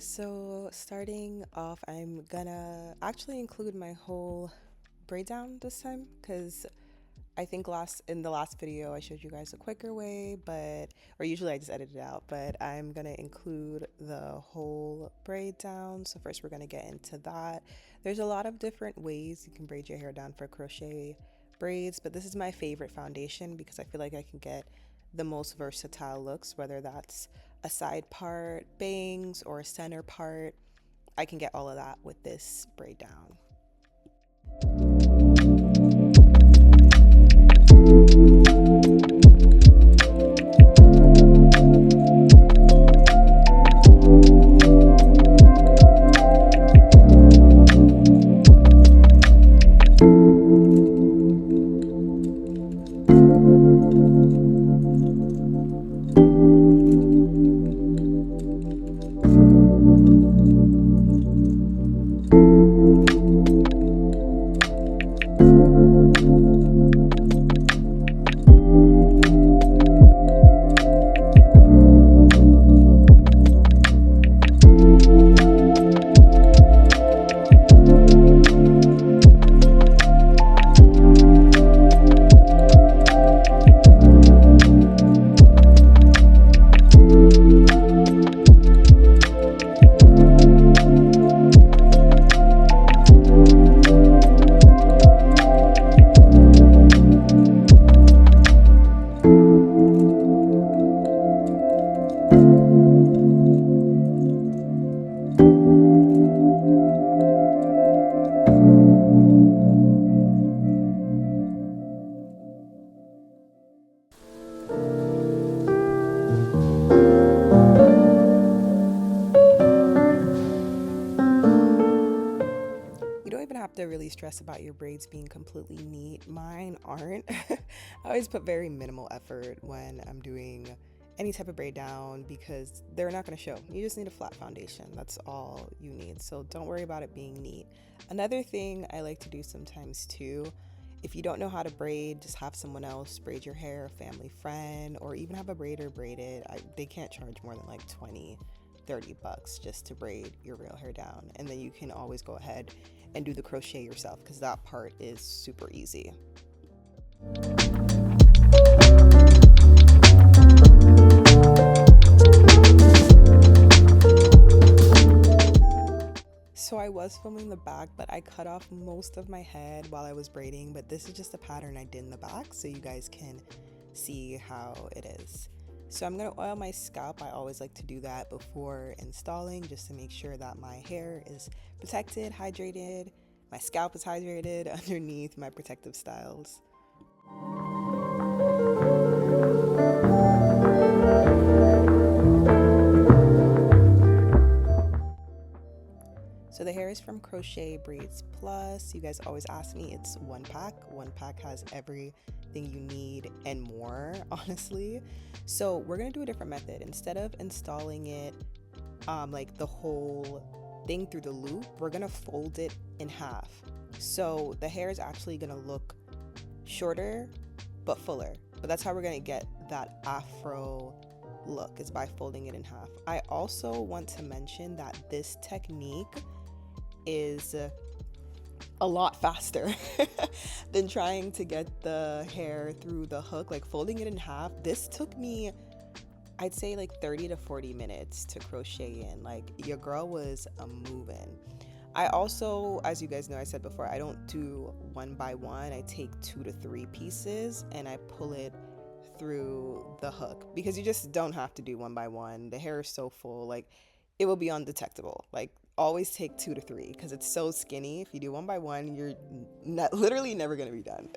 So starting off, I'm gonna actually include my whole braid down this time because I think last in the last video I showed you guys a quicker way, or usually I just edit it out, but I'm gonna include the whole braid down. So first we're gonna get into that. There's a lot of different ways you can braid your hair down for crochet braids, but this is my favorite foundation because I feel like I can get the most versatile looks, whether that's a side part, bangs, or a center part. I can get all of that with this braid down. Have to really stress about your braids being completely neat. Mine aren't. I always put very minimal effort when I'm doing any type of braid down because they're not going to show. You just need a flat foundation. That's all you need. So don't worry about it being neat. Another thing I like to do sometimes too, if you don't know how to braid, just have someone else braid your hair, a family friend, or even have a braider braid it. They can't charge more than like 20-30 bucks just to braid your real hair down, and then you can always go ahead and do the crochet yourself because that part is super easy. So I was filming the back, but I cut off most of my head while I was braiding, but this is just a pattern I did in the back so you guys can see how it is. So I'm going to oil my scalp. I always like to do that before installing just to make sure that my hair is protected, hydrated, my scalp is hydrated underneath my protective styles. So the hair is from Crochet Braids Plus. You guys always ask me, it's one pack. One pack has everything you need and more, honestly. So we're gonna do a different method. Instead of installing it like the whole thing through the loop, we're gonna fold it in half. So the hair is actually gonna look shorter but fuller. But that's how we're gonna get that afro look, is by folding it in half. I also want to mention that this technique is a lot faster than trying to get the hair through the hook. Like folding it in half, this took me, I'd say like 30 to 40 minutes to crochet in. Like your girl was moving. I also, as you guys know, I said before, I don't do one by one. I take 2 to 3 pieces and I pull it through the hook because you just don't have to do one by one. The hair is so full, like it will be undetectable. Like always take 2 to 3 because it's so skinny. If you do one by one, you're literally never gonna be done.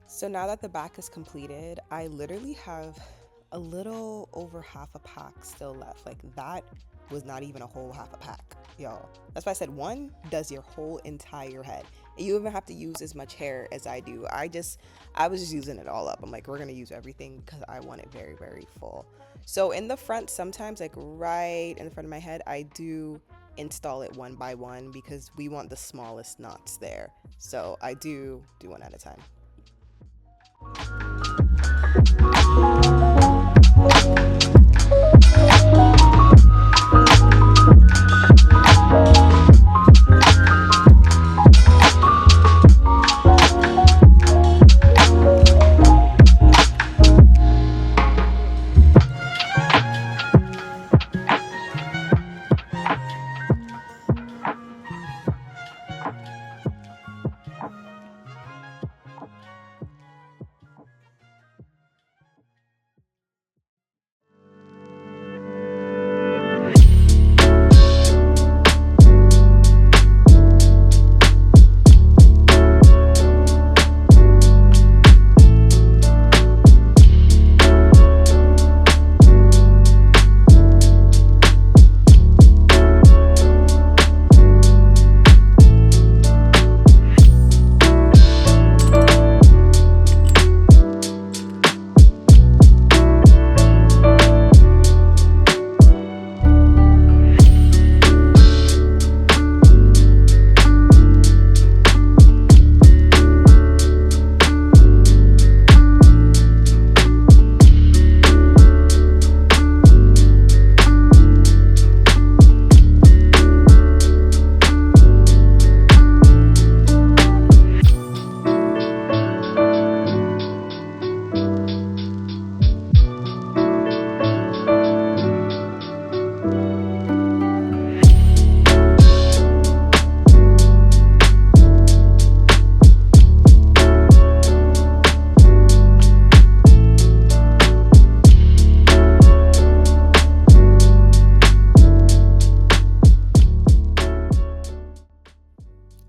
So now that the back is completed, I literally have a little over half a pack still left. Like that was not even a whole half a pack, y'all. That's why I said one does your whole entire head. And you even have to use as much hair as I do. I was just using it all up. I'm like, we're gonna use everything because I want it very, very full. So in the front, sometimes like right in the front of my head, I do install it one by one because we want the smallest knots there. So I do one at a time.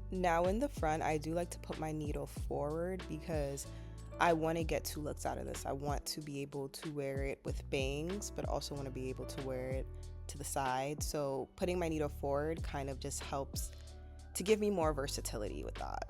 Now in the front, I do like to put my needle forward because I want to get two looks out of this. I want to be able to wear it with bangs, but also want to be able to wear it to the side. So putting my needle forward kind of just helps to give me more versatility with that.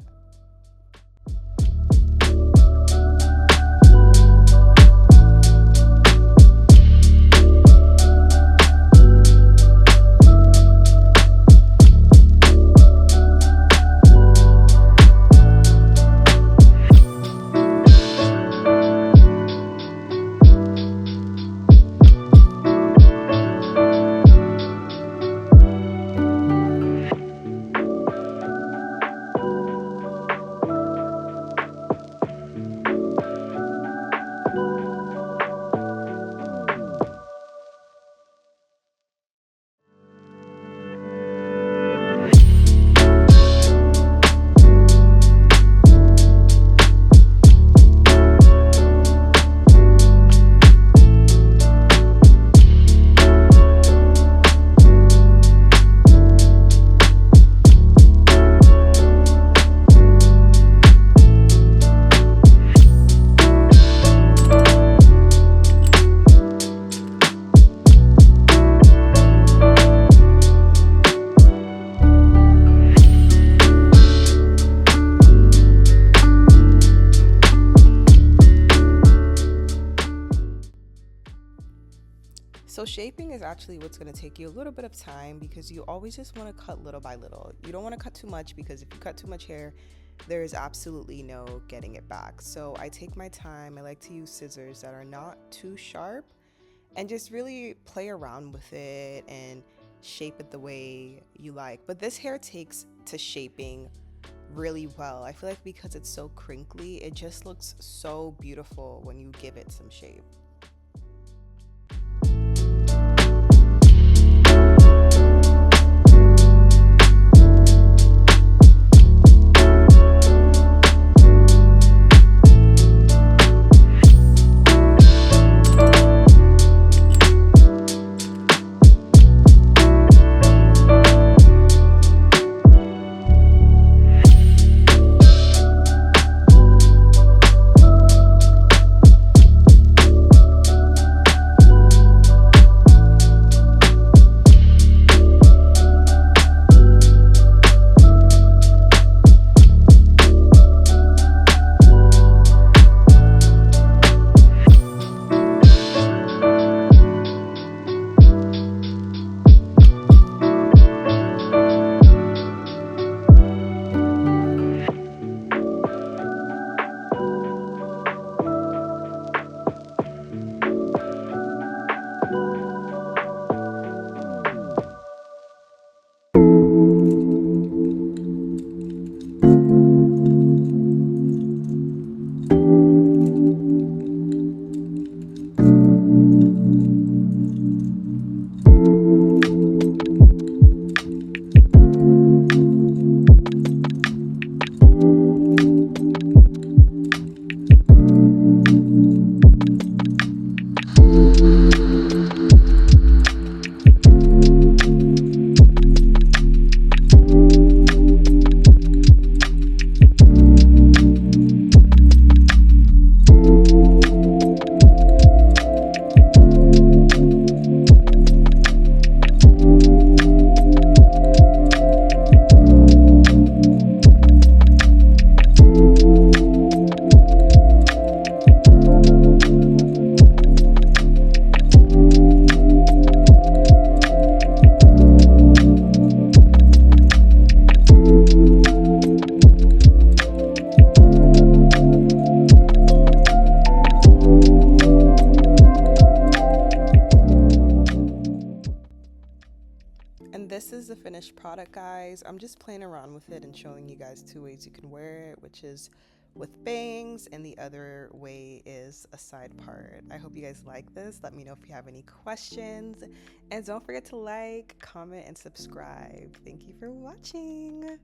So shaping is actually what's going to take you a little bit of time because you always just want to cut little by little. You don't want to cut too much because if you cut too much hair, there is absolutely no getting it back. So I take my time. I like to use scissors that are not too sharp and just really play around with it and shape it the way you like. But this hair takes to shaping really well. I feel like because it's so crinkly, it just looks so beautiful when you give it some shape. And this is the finished product, guys. I'm just playing around with it and showing you guys two ways you can wear it, which is with bangs and the other way is a side part. I hope you guys like this. Let me know if you have any questions, and don't forget to like, comment, and subscribe. Thank you for watching.